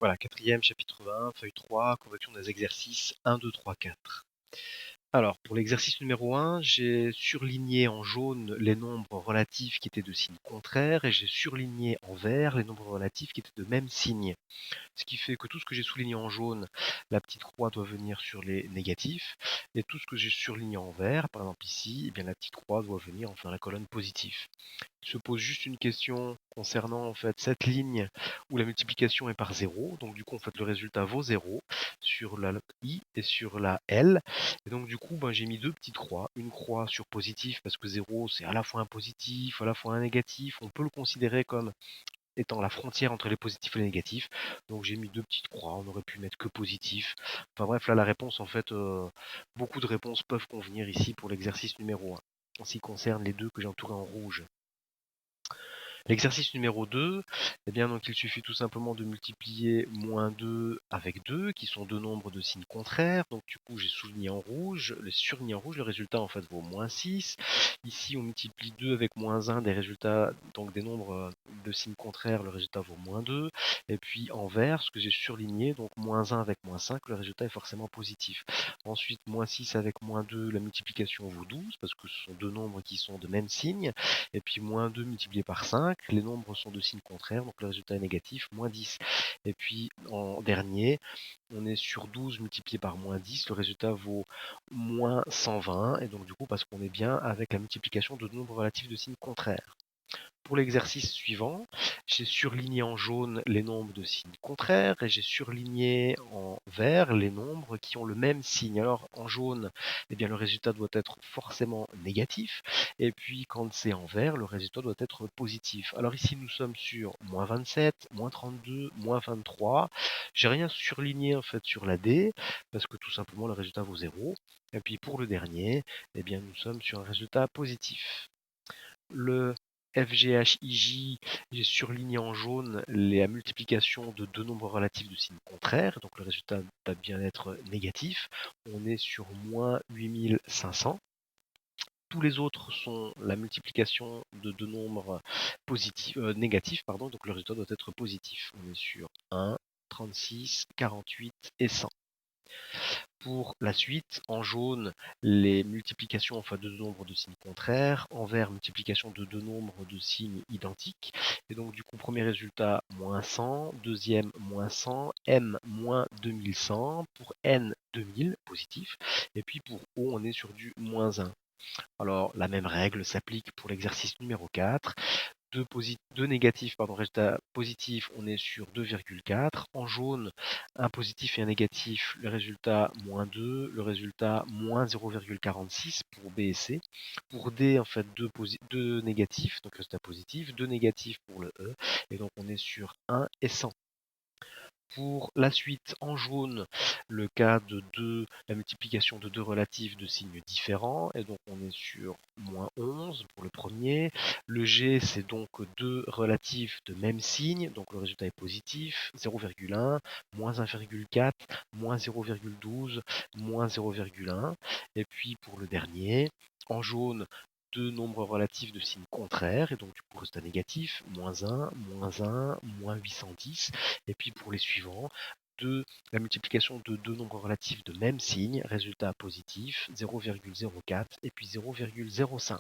Voilà, quatrième chapitre 20, feuille 3, correction des exercices 1, 2, 3, 4. Alors, pour l'exercice numéro 1, j'ai surligné en jaune les nombres relatifs qui étaient de signe contraire et j'ai surligné en vert les nombres relatifs qui étaient de même signe. Ce qui fait que tout ce que j'ai souligné en jaune, la petite croix doit venir sur les négatifs, et tout ce que j'ai surligné en vert, par exemple ici, eh bien la petite croix doit venir enfin la colonne positive. Il se pose juste une question concernant en fait cette ligne où la multiplication est par 0. Donc du coup en fait le résultat vaut 0 sur la I et sur la L. Et donc du coup j'ai mis deux petites croix. Une croix sur positif parce que 0 c'est à la fois un positif, à la fois un négatif. On peut le considérer comme étant la frontière entre les positifs et les négatifs. Donc j'ai mis deux petites croix, on aurait pu mettre que positif. Enfin bref, là la réponse en fait, beaucoup de réponses peuvent convenir ici pour l'exercice numéro 1, en ce qui concerne les deux que j'ai entourés en rouge. L'exercice numéro 2, eh bien, donc, il suffit tout simplement de multiplier moins 2 avec 2, qui sont deux nombres de signes contraires. Donc du coup, j'ai surligné en rouge, le résultat en fait vaut moins 6. Ici, on multiplie 2 avec moins 1, des résultats, donc des nombres de signes contraires, le résultat vaut moins 2. Et puis en vert, ce que j'ai surligné, donc moins 1 avec moins 5, le résultat est forcément positif. Ensuite, moins 6 avec moins 2, la multiplication vaut 12, parce que ce sont deux nombres qui sont de même signe. Et puis moins 2 multiplié par 5, les nombres sont de signe contraire, donc le résultat est négatif, moins 10. Et puis en dernier, on est sur 12 multiplié par moins 10, le résultat vaut moins 120, et donc du coup parce qu'on est bien avec la multiplication de nombres relatifs de signe contraire. Pour l'exercice suivant, j'ai surligné en jaune les nombres de signes contraires et j'ai surligné en vert les nombres qui ont le même signe. Alors en jaune, eh bien, le résultat doit être forcément négatif, et puis quand c'est en vert, le résultat doit être positif. Alors ici nous sommes sur moins 27, moins 32, moins 23. J'ai rien surligné en fait sur la D, parce que tout simplement le résultat vaut 0. Et puis pour le dernier, eh bien, nous sommes sur un résultat positif. Le FGHIJ, j'ai surligné en jaune la multiplication de deux nombres relatifs de signes contraires, donc le résultat va bien être négatif. On est sur moins 8500. Tous les autres sont la multiplication de deux nombres positifs, négatifs, pardon, donc le résultat doit être positif. On est sur 1, 36, 48 et 100. Pour la suite, en jaune, les multiplications enfin de deux nombres de signes contraires, en vert, multiplication de deux nombres de signes identiques. Et donc du coup, premier résultat, moins 100, deuxième, moins 100, M, moins 2100, pour N, 2000, positif. Et puis pour O, on est sur du moins 1. Alors la même règle s'applique pour l'exercice numéro 4. Deux négatifs, résultat positif, on est sur 2,4. En jaune, un positif et un négatif, le résultat moins 2, le résultat moins 0,46 pour B et C. Pour D, en fait, deux négatifs, donc résultat positif, deux négatifs pour le E, et donc on est sur 1 et 100. Pour la suite, en jaune, le cas de la multiplication de deux relatifs de signes différents, et donc on est sur moins 11 pour le premier. Le G, c'est donc deux relatifs de même signe, donc le résultat est positif, 0,1, moins 1,4, moins 0,12, moins 0,1. Et puis pour le dernier, en jaune, deux nombres relatifs de signes contraires, et donc du coup résultat négatif, moins 1, moins 810. Et puis pour les suivants, la multiplication de deux nombres relatifs de même signe, résultat positif, 0,04 et puis 0,05.